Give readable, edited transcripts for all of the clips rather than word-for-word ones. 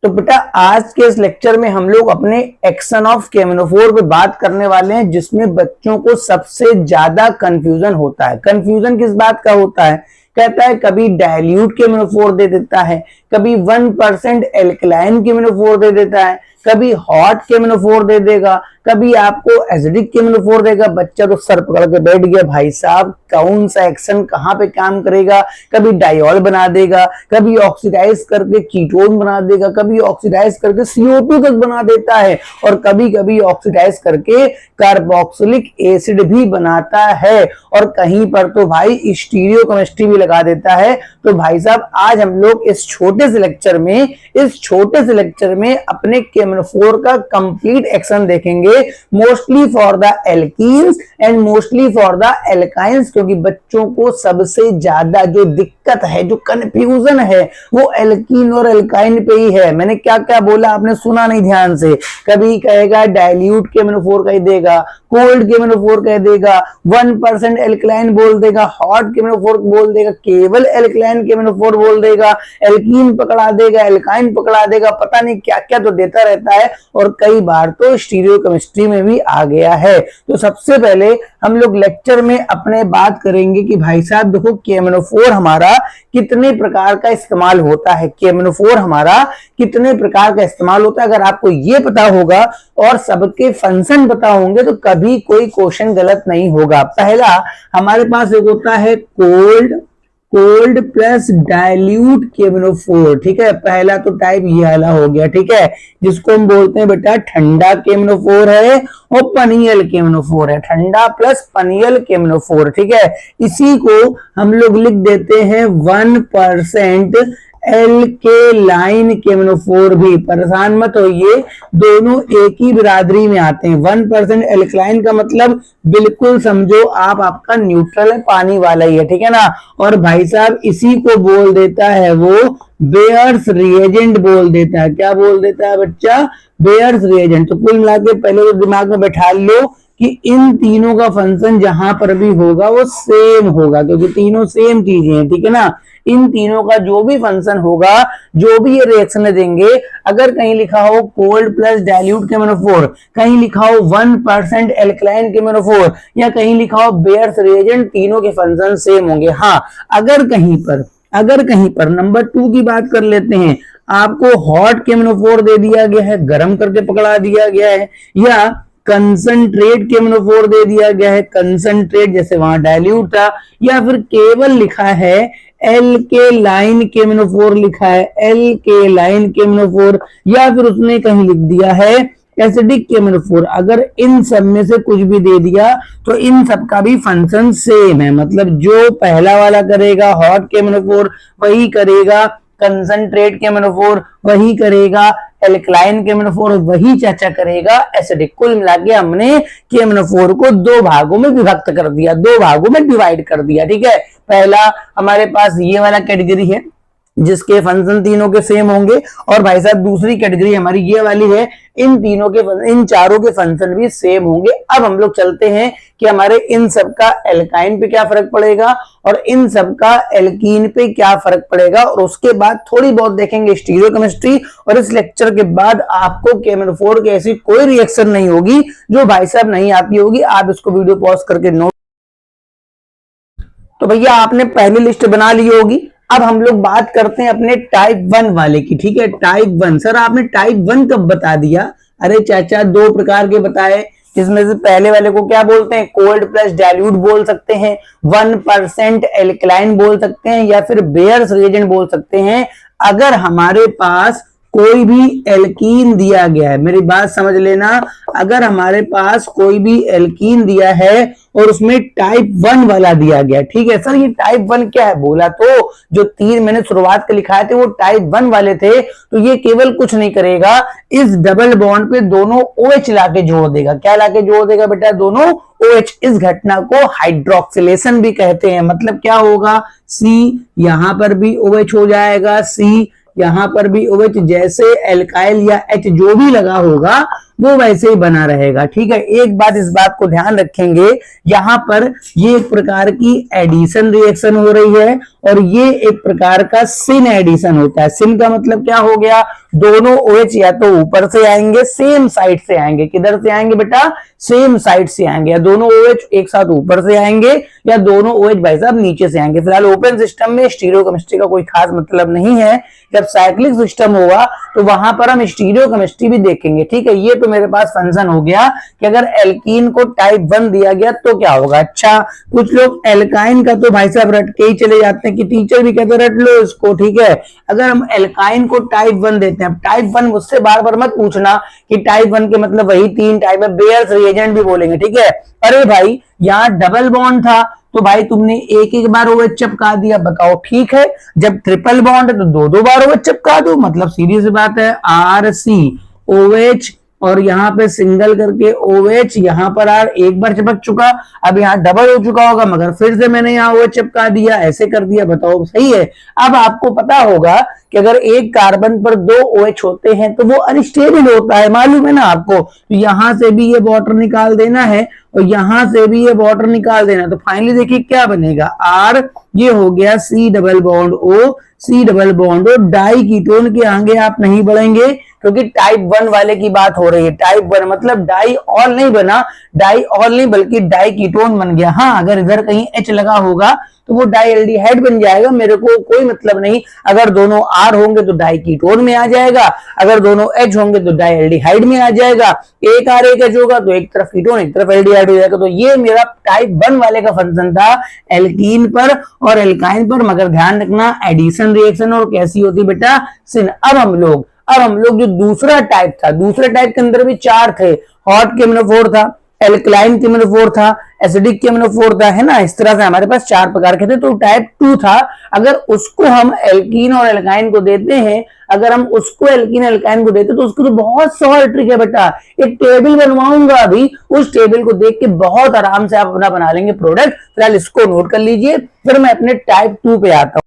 तो बेटा आज के इस लेक्चर में हम लोग अपने एक्शन ऑफ KMnO4 पे बात करने वाले हैं, जिसमें बच्चों को सबसे ज्यादा कंफ्यूजन होता है। कंफ्यूजन किस बात का होता है? कहता है कभी डाइल्यूट KMnO4 दे देता है, कभी 1% एल्कलाइन KMnO4 दे देता है, कभी हॉट KMnO4 दे देगा, कभी आपको एसिडिक KMnO4 देगा। बच्चा तो सर पकड़ के बैठ गया, भाई साहब कौन सा एक्शन कहां पे काम करेगा। कभी डायोल बना देगा, कभी ऑक्सीडाइज करके कीटोन बना देगा, कभी ऑक्सीडाइज करके CO2 तक बना देता है, और कभी कभी ऑक्सीडाइज करके कार्बोक्सिलिक एसिड भी बनाता है, और कहीं पर तो भाई स्टीरियोकेमिस्ट्री भी लगा देता है। तो भाई साहब आज हम लोग इस छोटे से लेक्चर में अपने KMnO4 का कंप्लीट एक्शन देखेंगे, mostly for the alkenes and mostly for the alkynes, क्योंकि बच्चों को सबसे ज्यादा जो दिक्कत है, जो कंफ्यूजन है, वो एल्कीन और एल्काइन पे ही है। मैंने क्या क्या बोला आपने सुना नहीं ध्यान से। कभी कहेगा डाइल्यूट KMnO4 कह देगा, कोल्ड KMnO4 कह देगा, 1% एल्कलाइन बोल देगा, हॉट KMnO4 बोल देगा, केवल एल्कलाइन KMnO4 बोल देगा, एल्कीन पकड़ा देगा, एल्काइन पकड़ा देगा, पता नहीं क्या क्या तो देता रहता है, और कई बार तो स्टीरियोकेमिस्ट्री में भी आ गया है। तो सबसे पहले हम लोग लेक्चर में अपने बात करेंगे कि भाई साहब देखो KMnO4 हमारा कितने प्रकार का इस्तेमाल होता है। KMnO4 हमारा कितने प्रकार का इस्तेमाल होता है, अगर आपको ये पता होगा और सबके फंक्शन पता होंगे तो कभी कोई क्वेश्चन गलत नहीं होगा। पहला हमारे पास एक होता है कोल्ड प्लस डाइल्यूट KMnO4, ठीक है। पहला तो टाइप ये वाला हो गया, ठीक है, जिसको हम बोलते हैं बेटा ठंडा KMnO4 है और पनियल KMnO4 है, ठंडा प्लस पनियल KMnO4, ठीक है। इसी को हम लोग लिख देते हैं 1% एल्केलाइन KMnO4 भी। परेशान मत होइए, दोनों एक ही बिरादरी में आते हैं। 1% एल्कलाइन का मतलब बिल्कुल समझो आप, आपका न्यूट्रल है, पानी वाला ही है, ठीक है ना। और भाई साहब इसी को बोल देता है वो बेयर्स रिएजेंट बोल देता है। क्या बोल देता है बच्चा? Bears reagent. तो कुल मिला के पहले तो दिमाग में बैठा लो कि इन तीनों का फंक्शन जहां पर भी होगा वो सेम होगा, क्योंकि तीनों सेम चीजें हैं, ठीक है ना। इन तीनों का जो भी फंक्शन होगा, जो भी ये रिएक्शन देंगे, अगर कहीं लिखा हो कोल्ड प्लस डाइल्यूट KMnO4, कहीं लिखा हो 1% एल्कलाइन KMnO4, या कहीं लिखा हो बेयर्स रिएजेंट, तीनों के फंक्शन सेम होंगे। हाँ, अगर कहीं पर नंबर 2 की बात कर लेते हैं, आपको हॉट KMnO4 दे दिया गया है, गर्म करके पकड़ा दिया गया है, या कंसंट्रेट KMnO4 दे दिया गया है, कंसंट्रेट जैसे वहां डाइल्यूट था, या फिर केवल लिखा है एल्केलाइन KMnO4 लिखा है, एल्केलाइन KMnO4, या फिर उसने कहीं लिख दिया है एसिडिक KMnO4, अगर इन सब में से कुछ भी दे दिया तो इन सब का भी फंक्शन सेम है। मतलब जो पहला वाला करेगा हॉट KMnO4 वही करेगा कंसंट्रेट KMnO4, वही करेगा एल्कलाइन KMnO4, वही चाचा करेगा एसिडिक। कुल मिला के हमने KMnO4 को दो भागों में विभक्त कर दिया, दो भागों में डिवाइड कर दिया, ठीक है। पहला हमारे पास ये वाला कैटेगरी है जिसके फंक्शन तीनों के सेम होंगे, और भाई साहब दूसरी कैटेगरी हमारी ये वाली है, इन चारों के फंक्शन भी सेम होंगे। अब हम लोग चलते हैं कि हमारे इन सब का एल्काइन पे क्या फर्क पड़ेगा और इन सब का एल्कीन पे क्या फर्क पड़ेगा, और उसके बाद थोड़ी बहुत देखेंगे स्टीरियोकेमिस्ट्री। और इस लेक्चर के बाद आपको KMnO4 की ऐसी कोई रिएक्शन नहीं होगी जो भाई साहब नहीं आती होगी। आप इसको वीडियो पॉज करके नोट। तो भैया आपने पहली लिस्ट बना ली होगी। अब हम लोग बात करते हैं अपने टाइप 1 वाले की, ठीक है। टाइप 1, सर आपने टाइप 1 कब बता दिया? अरे चाचा दो प्रकार के बताए, जिसमें से पहले वाले को क्या बोलते हैं? कोल्ड प्लस डाइल्यूट बोल सकते हैं, 1% एल्कलाइन बोल सकते हैं, या फिर बेयर्स रिएजेंट बोल सकते हैं। अगर हमारे पास कोई भी एल्कीन दिया गया है, मेरी बात समझ लेना, अगर हमारे पास कोई भी एल्कीन दिया है और उसमें टाइप 1 वाला दिया गया, ठीक है। सर ये टाइप 1 क्या है? बोला तो जो 3 मैंने शुरुआत के लिखाए थे वो टाइप 1 वाले थे। तो ये केवल कुछ नहीं करेगा, इस डबल बॉन्ड पे दोनों OH लाके जोड़ देगा। क्या लाके जोड़ देगा बेटा? दोनों OH। इस घटना को हाइड्रोक्सिलेशन भी कहते हैं। मतलब क्या होगा? C यहां पर भी OH हो जाएगा, C यहां पर भी OH, जैसे एल्काइल या H जो भी लगा होगा वो वैसे ही बना रहेगा। ठीक है, एक बात इस बात को ध्यान रखेंगे, यहाँ पर ये एक प्रकार की एडिशन रिएक्शन हो रही है और ये एक प्रकार का सिन एडिशन होता है। सिन का मतलब क्या हो गया, दोनों OH या तो ऊपर से आएंगे, सेम साइड से आएंगे। किधर से आएंगे बेटा, सेम साइड से आएंगे। या दोनों OH एक साथ ऊपर से आएंगे या दोनों OH भाई साहब नीचे से आएंगे। फिलहाल ओपन सिस्टम में स्टीरियोकेमिस्ट्री का कोई खास मतलब नहीं है। जब साइक्लिक सिस्टम होगा तो वहां पर हम स्टीरियोकेमिस्ट्री भी देखेंगे। ठीक है, ये तो मेरे पास फंक्शन हो गया कि अगर एल्कीन को टाइप 1 दिया गया तो क्या होगा। अच्छा, कुछ लोग एल्काइन का तो भाई साहब रट के ही चले जाते हैं कि टीचर भी कहते रट लो इसको। ठीक है, अगर हम एल्काइन को टाइप 1 देते हैं, टाइप 1 मुझसे बार बार मत पूछना कि टाइप 1 के मतलब वही 3 टाइप है, बेयर्स रिएजेंट भी बोलेंगे। ठीक है, अरे भाई यहाँ डबल बॉन्ड था तो भाई तुमने एक एक बार OH चिपका दिया, बताओ ठीक है। जब ट्रिपल बॉन्ड है तो दो दो बार OH चिपका दो, मतलब सीधी सी बात है, RCOH और यहाँ पे सिंगल करके OH, यहाँ पर R एक बार चिपक चुका, अब यहाँ डबल हो चुका होगा मगर फिर से मैंने यहाँ OH चिपका दिया, ऐसे कर दिया, बताओ सही है। अब आपको पता होगा कि अगर एक कार्बन पर 2 OH होते हैं तो वो अनस्टेबल होता है, मालूम है ना आपको। तो यहां से भी ये वाटर निकाल देना है और यहां से भी ये वाटर निकाल देना, तो फाइनली देखिए क्या बनेगा, R ये हो गया C double bond O, C double bond O। Diketone के आगे आप नहीं बढ़ेंगे क्योंकि टाइप 1 वाले की बात हो रही है। टाइप 1 मतलब डाई ऑल नहीं बना, डाई ऑल नहीं बल्कि डाई कीटोन बन गया। हाँ, अगर इधर कहीं H लगा होगा तो वो डाई एल्डिहाइड बन जाएगा, मेरे को कोई मतलब नहीं। अगर दोनों R होंगे तो डाई कीटोन में आ जाएगा, अगर दोनों H होंगे तो डाई एल्डिहाइड में आ जाएगा। एक R एक H होगा तो एक तरफ कीटोन एक तरफ एल्डिहाइड हो जाएगा। तो ये मेरा टाइप 1 वाले का फंक्शन था एल्कीन पर और एल्काइन पर। मगर ध्यान रखना एडिशन रिएक्शन और कैसी होती बेटा, सिन। अब हम लोग जो दूसरा टाइप था, दूसरे टाइप के अंदर भी 4 थे। हॉट केमिनोफोर था, एल्कलाइन केमिनोफोर था, एसिडिक केमिनोफोर था, है ना। इस तरह से हमारे पास 4 प्रकार के थे। तो टाइप 2 था, अगर उसको हम एल्कीन और एल्काइन को देते हैं, अगर हम उसको एल्कीन एल्काइन को देते तो उसको तो बहुत सॉल्ट ट्रिक है बेटा। एक टेबल बनवाऊंगा अभी, उस टेबल को देख के बहुत आराम से आप अपना बना लेंगे प्रोडक्ट। फिलहाल इसको नोट कर लीजिए, फिर मैं अपने टाइप 2 पे आता हूं।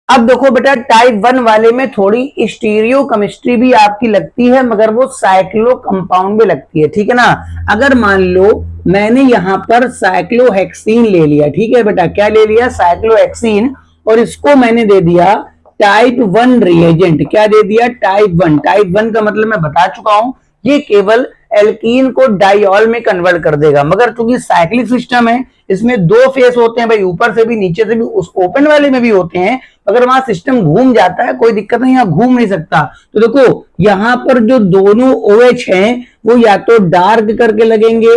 अब देखो बेटा, टाइप 1 वाले में थोड़ी स्टीरियो केमिस्ट्री भी आपकी लगती है मगर वो साइक्लो कंपाउंड में लगती है। ठीक है ना। अगर मान लो मैंने यहां पर साइक्लोहेक्सीन ले लिया, ठीक है बेटा, क्या ले लिया, साइक्लोहेक्सीन, और इसको मैंने दे दिया टाइप 1 रिएजेंट। क्या दे दिया, टाइप 1। टाइप 1 का मतलब मैं बता चुका हूं, ये केवल एल्कीन को डाइऑल में कन्वर्ट कर देगा। मगर चूंकि साइक्लिक सिस्टम है, इसमें 2 फेस होते हैं भाई, ऊपर से भी नीचे से भी, उस ओपन वाले में भी होते हैं। अगर वहां सिस्टम घूम जाता है कोई दिक्कत नहीं, यहाँ घूम नहीं सकता। तो देखो यहाँ पर जो दोनों OH हैं वो या तो डार्क करके लगेंगे,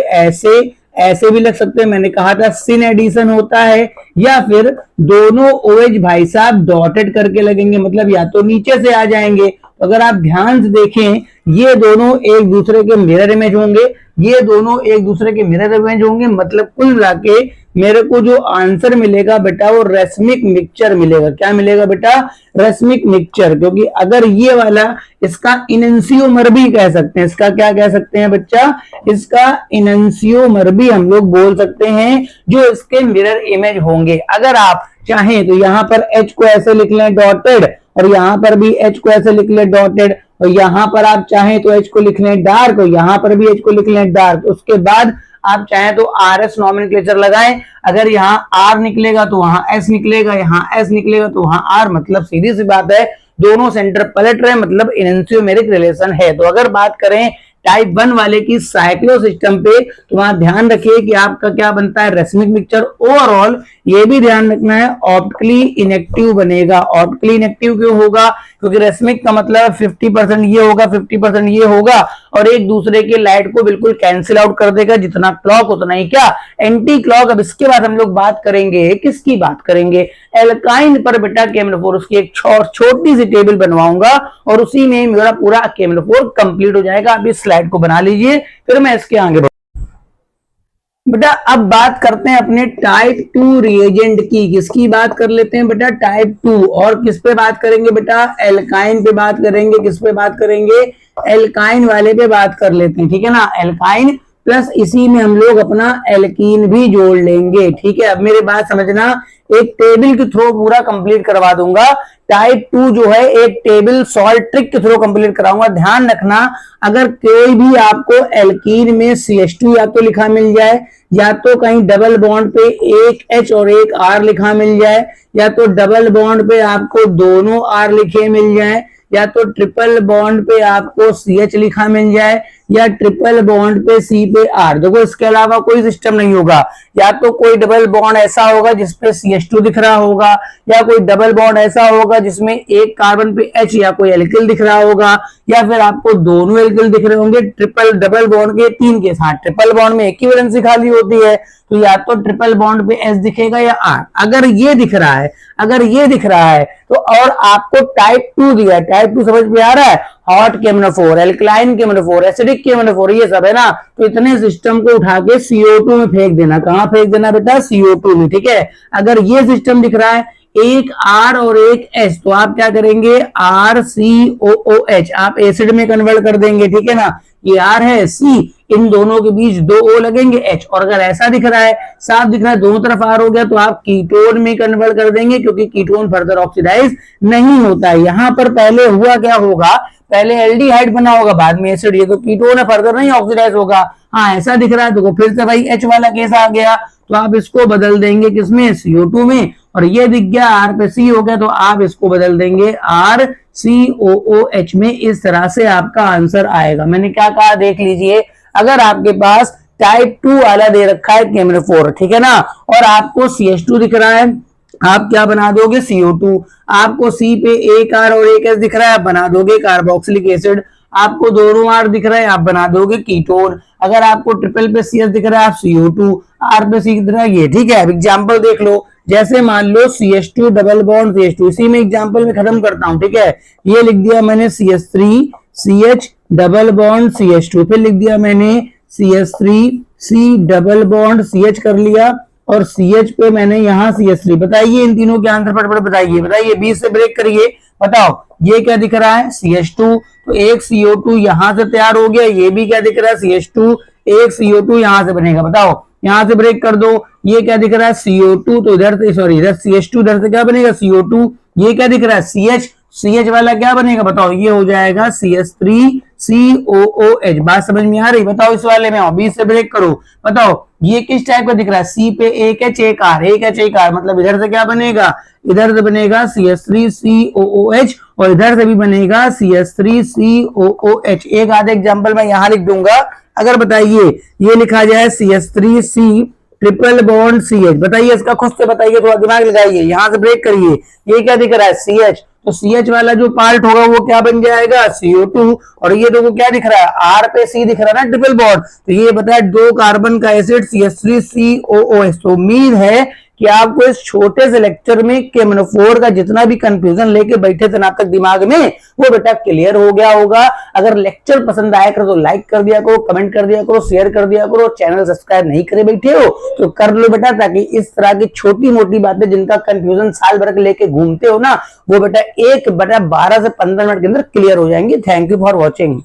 ऐसे भी लग सकते हैं, मैंने कहा था सिन एडिशन होता है, या फिर दोनों OH भाई साहब डॉटेड करके लगेंगे, मतलब या तो नीचे से आ जाएंगे। तो अगर आप ध्यान से देखें, ये दोनों एक दूसरे के मिरर इमेज होंगे, ये दोनों एक दूसरे के मिरर इमेज होंगे। मतलब कुल मिला के मेरे को जो आंसर मिलेगा बेटा वो रेसमिक मिक्सचर मिलेगा। क्या मिलेगा बेटा, रेसमिक मिक्सचर। क्योंकि अगर ये वाला, इसका इनएंशियोमर भी कह सकते हैं, इसका क्या कह सकते हैं बच्चा, इसका इनएंशियोमर भी हम लोग बोल सकते हैं, जो इसके मिरर इमेज होंगे। अगर आप चाहें तो यहाँ पर H को ऐसे लिख लें डॉटेड, और यहाँ पर भी H को ऐसे लिख लें डॉटेड, और यहाँ पर आप चाहें तो H को लिख लें डार्क, और यहाँ पर भी H को लिख लें डार्क। उसके बाद आप चाहें तो RS नॉमेनक्लेचर लगाएं। अगर यहाँ R निकलेगा तो वहां S निकलेगा, यहाँ S निकलेगा तो वहां R। मतलब सीधी सी बात है, दोनों सेंटर पलट रहे, मतलब इनएंशियोमेरिक रिलेशन है। तो अगर बात करें टाइप 1 वाले की साइक्लो सिस्टम पे, तो वहां ध्यान रखिए कि आपका क्या बनता है, रेसमिक मिक्सचर। ओवरऑल ये भी ध्यान रखना है, ऑप्टिकली इनएक्टिव बनेगा। ऑप्टिकली इनएक्टिव क्यों होगा, क्योंकि रेसमिक का मतलब 50% ये होगा, 50% ये होगा, और एक दूसरे के लाइट को बिल्कुल कैंसिल आउट कर देगा, जितना क्लॉक उतना ही क्या, एंटी क्लॉक। अब इसके बाद हम लोग बात करेंगे, किसकी बात करेंगे, एल्काइन पर बेटा केमिनोफोर। उसकी एक छोटी सी टेबल बनवाऊंगा और उसी में मेरा पूरा केमिनोफोर कंप्लीट हो जाएगा। आप इस स्लाइड को बना लीजिए, फिर मैं इसके आगे बेटा। अब बात करते हैं अपने टाइप 2 रिएजेंट की। किसकी बात कर लेते हैं बेटा, टाइप 2। और किस पे बात करेंगे बेटा, एल्काइन पे बात करेंगे। किस पे बात करेंगे, एल्काइन वाले पे बात कर लेते हैं, ठीक है ना। एल्काइन प्लस इसी में हम लोग अपना एल्कीन भी जोड़ लेंगे, ठीक है। अब मेरी बात समझना, एक टेबल के थ्रू पूरा कंप्लीट करवा दूंगा। टाइप 2 जो है एक टेबल सॉल्ट ट्रिक के थ्रू कंप्लीट कराऊंगा। ध्यान रखना, अगर कोई भी आपको एल्कीन में CH2 या तो लिखा मिल जाए, या तो कहीं डबल बॉन्ड पे एक H और एक R लिखा मिल जाए, या तो डबल बॉन्ड पे आपको दोनों R लिखे मिल जाए, या तो ट्रिपल बॉन्ड पे आपको CH लिखा मिल जाए, या ट्रिपल बॉन्ड पे C पे R। देखो इसके अलावा कोई सिस्टम नहीं होगा। या तो कोई डबल बॉन्ड ऐसा होगा जिसपे CH2 दिख रहा होगा, या कोई डबल बॉन्ड ऐसा होगा जिसमें एक कार्बन पे H या कोई एल्किल दिख रहा होगा, या फिर आपको दोनों एल्किल दिख रहे होंगे ट्रिपल डबल बॉन्ड के 3 के साथ। ट्रिपल बॉन्ड में एक ही वैलेंसी खाली होती है, तो या तो ट्रिपल बॉन्ड पे S दिखेगा या R। अगर ये दिख रहा है, अगर ये दिख रहा है तो, और आपको टाइप 2 दिया है, टाइप 2 समझ में आ रहा है, हॉट केमिनोफोर, एल्कलाइन केमिनोफोर, एसिडिक केमिनोफोर, ये सब है ना। तो इतने सिस्टम को उठा के CO2 में फेंक देना। कहां फेंक देना बेटा? CO2 में, ठीक है। अगर ये सिस्टम दिख रहा है, एक R और एक H, तो आप क्या करेंगे? RCOOH आप एसिड में कन्वर्ट कर देंगे, ठीक है ना। ये R है, C, इन दोनों के बीच 2 O लगेंगे, H। और अगर ऐसा दिख रहा है, साफ दिख रहा है, दोनों तरफ R हो गया, तो आप कीटोन में कन्वर्ट कर देंगे, क्योंकि कीटोन फर्दर ऑक्सीडाइज नहीं होता है। यहां पर पहले हुआ क्या होगा? पहले एल्डिहाइड बना होगा, बाद में एसिड। ये तो कीटोन है, फर्दर नहीं ऑक्सीडाइज होगा। हाँ, ऐसा दिख रहा है तो फिर से भाई H वाला केस आ गया, तो आप इसको बदल देंगे किसमें? CO2 में। और ये दिख गया R पे C हो गया, तो आप इसको बदल देंगे RCOOH में। इस तरह से आपका आंसर आएगा। मैंने क्या कहा देख लीजिए, अगर आपके पास टाइप 2 वाला दे रखा है केमिनोफोर, ठीक है ना, और आपको CH2 दिख रहा है, आप क्या बना दोगे? CO2। आपको C पे एक R और एक S दिख रहा है, आप बना दोगे कार्बोक्सिलिक एसिड। आपको दोनों R दिख रहा है, आप बना दोगे कीटोन। अगर आपको ट्रिपल पे CS दिख रहा है, आप CO2, R पे C दिख रहा है, ये ठीक है। अब एग्जाम्पल देख लो, जैसे मान लो CH2 डबल बॉन्ड CH2, इसी में एग्जाम्पल में खत्म करता हूं, ठीक है। ये लिख दिया मैंने CH3 CH double bond CH2, फिर लिख दिया मैंने CH3 C double bond CH कर लिया, और CH पे मैंने यहाँ CH3। बताइए इन तीनों के आंसर फटाफट बताइए, बताइए 20 से ब्रेक करिए। बताओ ये क्या दिख रहा है? CH2, तो एक CO2 यहां से तैयार हो गया। ये भी क्या दिख रहा है? CH2, एक CO2 यहां से बनेगा। बताओ, यहां से ब्रेक कर दो। ये क्या दिख रहा है? CO2, तो इधर से, सॉरी इधर CH2, इधर से क्या बनेगा? CO2। ये क्या दिख रहा है? CH, CH वाला क्या बनेगा? बताओ, ये हो जाएगा CH3COOH। बात समझ में आ रही? बताओ इस वाले में आओ, 20 से ब्रेक करो। बताओ ये किस टाइप का दिख रहा है? C पे एक H एक R, एक H एक R, मतलब इधर से क्या बनेगा? इधर से बनेगा CH3COOH, और इधर से भी बनेगा CH3COOH। एक आधे एग्जाम्पल मैं यहां लिख दूंगा। अगर बताइए ये लिखा जाए CH3C ट्रिपल बॉन्ड CH, बताइए इसका खुद से बताइए, थोड़ा दिमाग लगाइए, यहां से ब्रेक करिए। ये क्या दिख रहा है? CH, तो CH वाला जो पार्ट होगा वो क्या बन जाएगा? CO2। और ये देखो क्या दिख रहा है? R पे C दिख रहा है ना, ट्रिपल बॉन्ड, तो ये बताया 2 कार्बन का एसिड CH3COOH। तो उम्मीद है कि आपको इस छोटे से लेक्चर में केमिनोफोर का जितना भी कंफ्यूजन लेके बैठे थे ना आप तक दिमाग में, वो बेटा क्लियर हो गया होगा। अगर लेक्चर पसंद आया करो तो लाइक कर दिया करो, कमेंट कर दिया करो, शेयर कर दिया करो। चैनल सब्सक्राइब नहीं करे बैठे हो तो कर लो बेटा, ताकि इस तरह की छोटी मोटी बातें जिनका कंफ्यूजन साल भर के लेके घूमते हो ना, वो बेटा 1 बटा 12 से 15 मिनट के अंदर क्लियर हो जाएंगे। Thank you for watching.